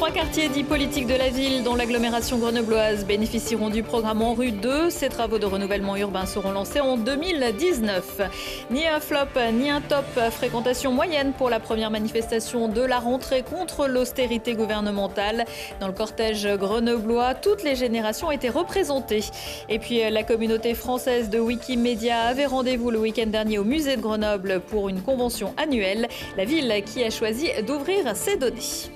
3 quartiers dits politiques de la ville, dont l'agglomération grenobloise, bénéficieront du programme ANRU 2. Ces travaux de renouvellement urbain seront lancés en 2019. Ni un flop, ni un top. Fréquentation moyenne pour la première manifestation de la rentrée contre l'austérité gouvernementale. Dans le cortège grenoblois, toutes les générations étaient représentées. Et puis la communauté française de Wikimedia avait rendez-vous le week-end dernier au musée de Grenoble pour une convention annuelle. La ville qui a choisi d'ouvrir ses données.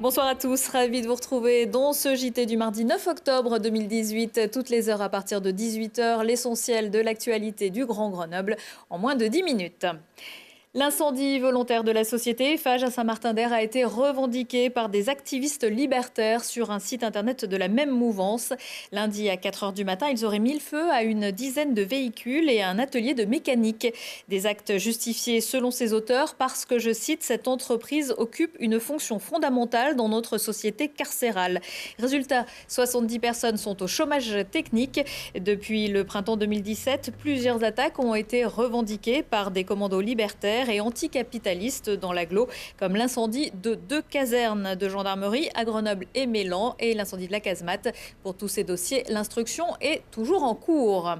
Bonsoir à tous, ravi de vous retrouver dans ce JT du mardi 9 octobre 2018. Toutes les heures à partir de 18h, l'essentiel de l'actualité du Grand Grenoble en moins de 10 minutes. L'incendie volontaire de la société Eiffage à Saint-Martin-d'Hères a été revendiqué par des activistes libertaires sur un site internet de la même mouvance. Lundi à 4h du matin, ils auraient mis le feu à une dizaine de véhicules et à un atelier de mécanique. Des actes justifiés selon ses auteurs parce que, je cite, cette entreprise occupe une fonction fondamentale dans notre société carcérale. Résultat, 70 personnes sont au chômage technique. Depuis le printemps 2017, plusieurs attaques ont été revendiquées par des commandos libertaires et anticapitalistes dans l'agglo, comme l'incendie de 2 casernes de gendarmerie à Grenoble et Mélan et l'incendie de la casemate. Pour tous ces dossiers, l'instruction est toujours en cours.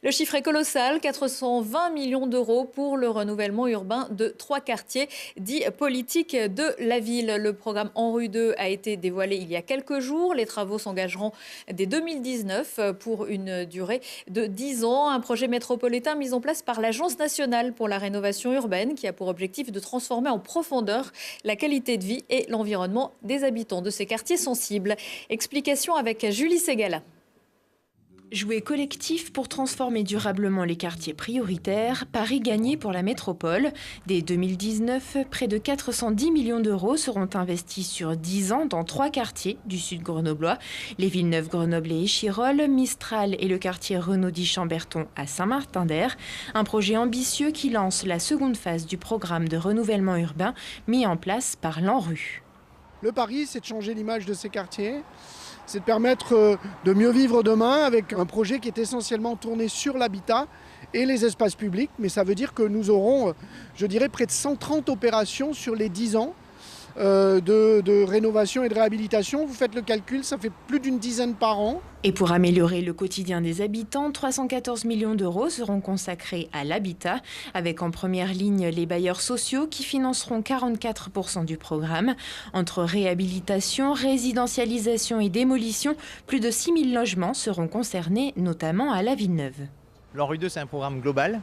Le chiffre est colossal, 420 millions d'euros pour le renouvellement urbain de 3 quartiers dits politiques de la ville. Le programme ANRU 2 a été dévoilé il y a quelques jours. Les travaux s'engageront dès 2019 pour une durée de 10 ans. Un projet métropolitain mis en place par l'Agence nationale pour la rénovation urbaine qui a pour objectif de transformer en profondeur la qualité de vie et l'environnement des habitants de ces quartiers sensibles. Explication avec Julie Ségala. Jouer collectif pour transformer durablement les quartiers prioritaires, pari gagné pour la métropole. Dès 2019, près de 410 millions d'euros seront investis sur 10 ans dans 3 quartiers du sud grenoblois. Les Villeneuve, Grenoble et Échirolles, Mistral et le quartier Renaudie-Chamberton à Saint-Martin-d'Hères. Un projet ambitieux qui lance la seconde phase du programme de renouvellement urbain mis en place par l'ANRU. Le pari, c'est de changer l'image de ces quartiers. C'est de permettre de mieux vivre demain avec un projet qui est essentiellement tourné sur l'habitat et les espaces publics. Mais ça veut dire que nous aurons, je dirais, près de 130 opérations sur les 10 ans de rénovation et de réhabilitation. Vous faites le calcul, ça fait plus d'une dizaine par an. Et pour améliorer le quotidien des habitants, 314 millions d'euros seront consacrés à l'habitat, avec en première ligne les bailleurs sociaux qui financeront 44% du programme. Entre réhabilitation, résidentialisation et démolition, plus de 6 000 logements seront concernés, notamment à la Villeneuve. L'ANRU 2, c'est un programme global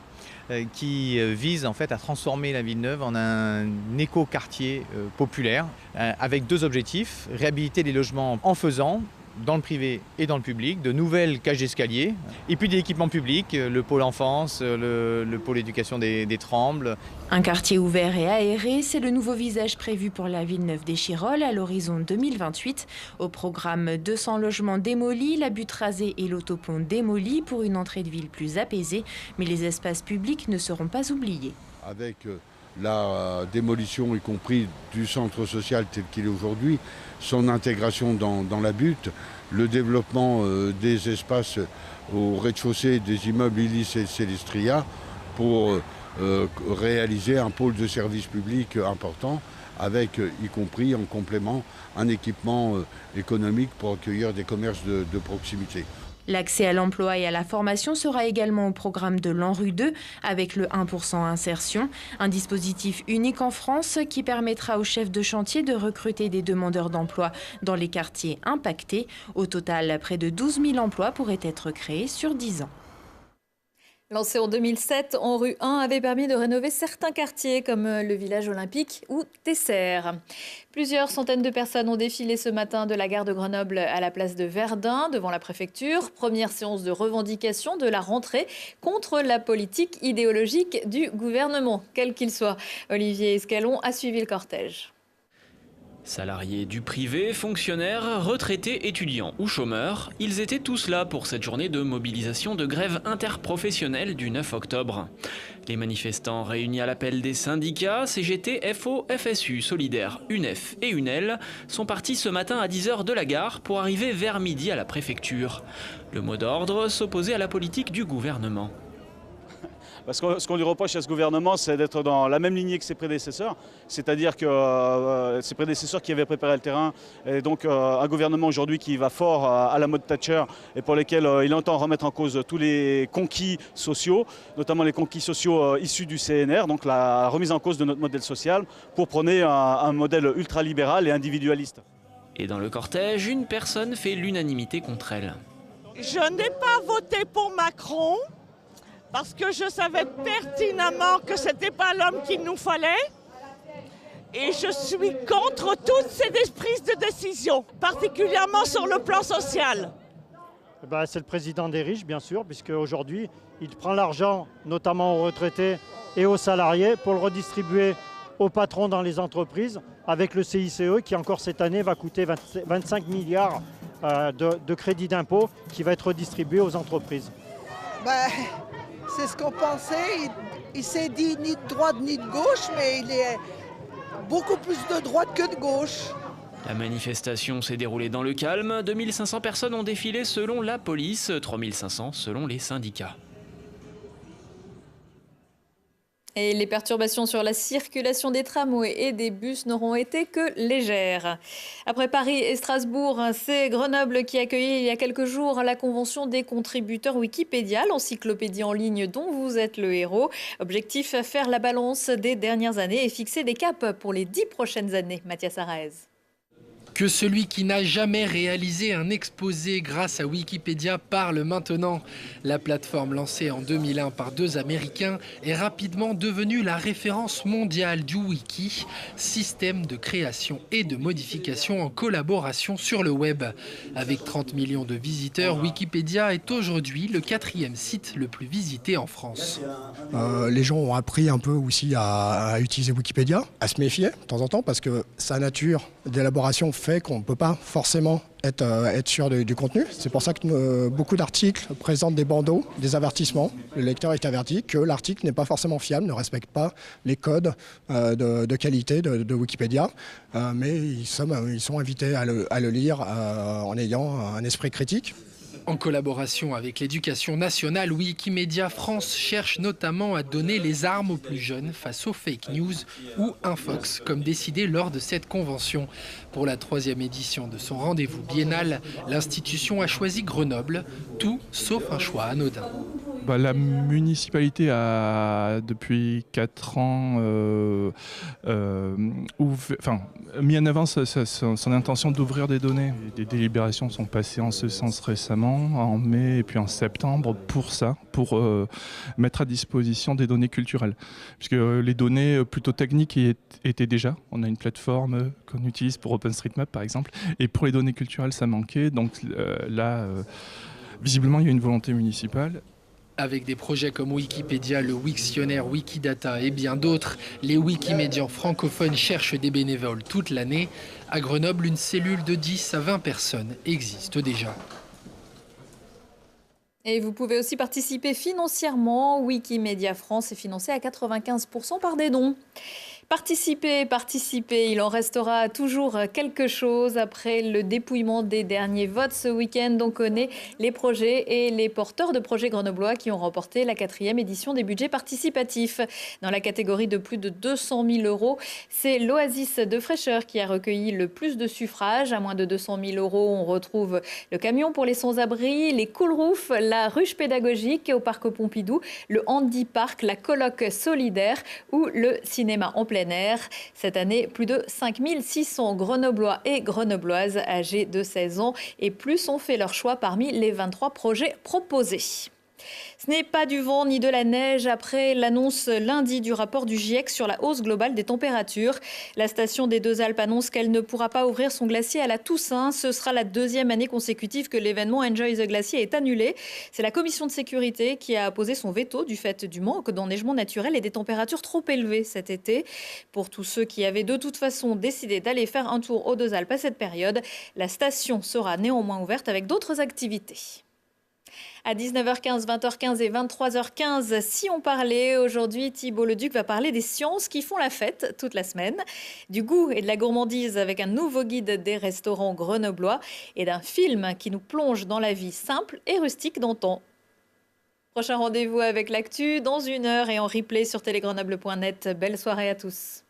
qui vise en fait à transformer la Villeneuve en un éco-quartier populaire avec 2 objectifs: réhabiliter les logements en faisant, dans le privé et dans le public, de nouvelles cages d'escalier, et puis des équipements publics, le pôle enfance, le pôle éducation des Trembles. Un quartier ouvert et aéré, c'est le nouveau visage prévu pour la Villeneuve d'Échirolles à l'horizon 2028. Au programme 200 logements démolis, la butte rasée et l'autopont démolis pour une entrée de ville plus apaisée. Mais les espaces publics ne seront pas oubliés. Avec la démolition, y compris du centre social tel qu'il est aujourd'hui, son intégration dans la butte, le développement des espaces au rez-de-chaussée des immeubles Illis et Célestria pour réaliser un pôle de service public important avec, y compris en complément, un équipement économique pour accueillir des commerces de proximité. L'accès à l'emploi et à la formation sera également au programme de l'ANRU 2 avec le 1% insertion, un dispositif unique en France qui permettra aux chefs de chantier de recruter des demandeurs d'emploi dans les quartiers impactés. Au total, près de 12 000 emplois pourraient être créés sur 10 ans. Lancé en 2007, ANRU 1 avait permis de rénover certains quartiers comme le village olympique ou Tesser. Plusieurs centaines de personnes ont défilé ce matin de la gare de Grenoble à la place de Verdun devant la préfecture. Première séance de revendication de la rentrée contre la politique idéologique du gouvernement, quel qu'il soit. Olivier Escalon a suivi le cortège. Salariés du privé, fonctionnaires, retraités, étudiants ou chômeurs, ils étaient tous là pour cette journée de mobilisation de grève interprofessionnelle du 9 octobre. Les manifestants réunis à l'appel des syndicats, CGT, FO, FSU, Solidaire, UNEF et UNEL, sont partis ce matin à 10h de la gare pour arriver vers midi à la préfecture. Le mot d'ordre, s'opposer à la politique du gouvernement. Parce que ce qu'on lui reproche à ce gouvernement, c'est d'être dans la même lignée que ses prédécesseurs, c'est-à-dire que ses prédécesseurs qui avaient préparé le terrain, et donc un gouvernement aujourd'hui qui va fort à la mode Thatcher et pour lesquels il entend remettre en cause tous les conquis sociaux, notamment les conquis sociaux issus du CNR, donc la remise en cause de notre modèle social pour prôner un modèle ultralibéral et individualiste. Et dans le cortège, une personne fait l'unanimité contre elle. Je n'ai pas voté pour Macron parce que je savais pertinemment que ce n'était pas l'homme qu'il nous fallait. Et je suis contre toutes ces prises de décision, particulièrement sur le plan social. C'est le président des riches, bien sûr, puisque aujourd'hui, il prend l'argent, notamment aux retraités et aux salariés, pour le redistribuer aux patrons dans les entreprises, avec le CICE qui encore cette année va coûter 25 milliards de crédit d'impôt qui va être redistribué aux entreprises. C'est ce qu'on pensait. Il s'est dit ni de droite ni de gauche, mais il est beaucoup plus de droite que de gauche. La manifestation s'est déroulée dans le calme. 2500 personnes ont défilé selon la police, 3500 selon les syndicats. Et les perturbations sur la circulation des tramways et des bus n'auront été que légères. Après Paris et Strasbourg, c'est Grenoble qui a accueilli il y a quelques jours la convention des contributeurs Wikipédia, l'encyclopédie en ligne dont vous êtes le héros. Objectif, faire la balance des dernières années et fixer des caps pour les 10 prochaines années. Mathias Araez. Que celui qui n'a jamais réalisé un exposé grâce à Wikipédia parle maintenant. La plateforme lancée en 2001 par 2 Américains est rapidement devenue la référence mondiale du wiki, système de création et de modification en collaboration sur le web. Avec 30 millions de visiteurs, Wikipédia est aujourd'hui le 4e site le plus visité en France. Les gens ont appris un peu aussi à utiliser Wikipédia, à se méfier de temps en temps parce que sa nature d'élaboration fait qu'on ne peut pas forcément être sûr du contenu. C'est pour ça que beaucoup d'articles présentent des bandeaux, des avertissements. Le lecteur est averti que l'article n'est pas forcément fiable, ne respecte pas les codes de qualité de Wikipédia, mais ils sont invités à le lire en ayant un esprit critique. En collaboration avec l'Éducation nationale, Wikimedia France cherche notamment à donner les armes aux plus jeunes face aux fake news ou infox, comme décidé lors de cette convention. Pour la 3e édition de son rendez-vous biennal, l'institution a choisi Grenoble, tout sauf un choix anodin. La municipalité a, depuis 4 ans, mis en avant son intention d'ouvrir des données. Des délibérations sont passées en ce sens récemment, en mai et puis en septembre, pour mettre à disposition des données culturelles. Puisque les données plutôt techniques y étaient déjà. On a une plateforme qu'on utilise pour OpenStreetMap, par exemple. Et pour les données culturelles, ça manquait. Donc là, visiblement, il y a une volonté municipale. Avec des projets comme Wikipédia, le Wiktionnaire, Wikidata et bien d'autres, les Wikimédians francophones cherchent des bénévoles toute l'année. À Grenoble, une cellule de 10 à 20 personnes existe déjà. Et vous pouvez aussi participer financièrement. Wikimedia France est financé à 95% par des dons. Participez, il en restera toujours quelque chose après le dépouillement des derniers votes ce week-end. On connaît les projets et les porteurs de projets grenoblois qui ont remporté la 4e édition des budgets participatifs. Dans la catégorie de plus de 200 000 €, c'est l'Oasis de Fraîcheur qui a recueilli le plus de suffrages. À moins de 200 000 €, on retrouve le camion pour les sans-abri, les cool roofs, la ruche pédagogique au Parc Pompidou, le Handy Park, la colloque solidaire ou le cinéma en plein air. Cette année, plus de 5 600 Grenoblois et Grenobloises âgés de 16 ans et plus ont fait leur choix parmi les 23 projets proposés. Ce n'est pas du vent ni de la neige après l'annonce lundi du rapport du GIEC sur la hausse globale des températures. La station des Deux Alpes annonce qu'elle ne pourra pas ouvrir son glacier à la Toussaint. Ce sera la 2e année consécutive que l'événement Enjoy the Glacier est annulé. C'est la commission de sécurité qui a posé son veto du fait du manque d'enneigement naturel et des températures trop élevées cet été. Pour tous ceux qui avaient de toute façon décidé d'aller faire un tour aux Deux Alpes à cette période, la station sera néanmoins ouverte avec d'autres activités. À 19h15, 20h15 et 23h15, si on parlait aujourd'hui, Thibault Leduc va parler des sciences qui font la fête toute la semaine, du goût et de la gourmandise avec un nouveau guide des restaurants grenoblois et d'un film qui nous plonge dans la vie simple et rustique d'antan. Prochain rendez-vous avec l'actu dans 1 heure et en replay sur télégrenoble.net. Belle soirée à tous.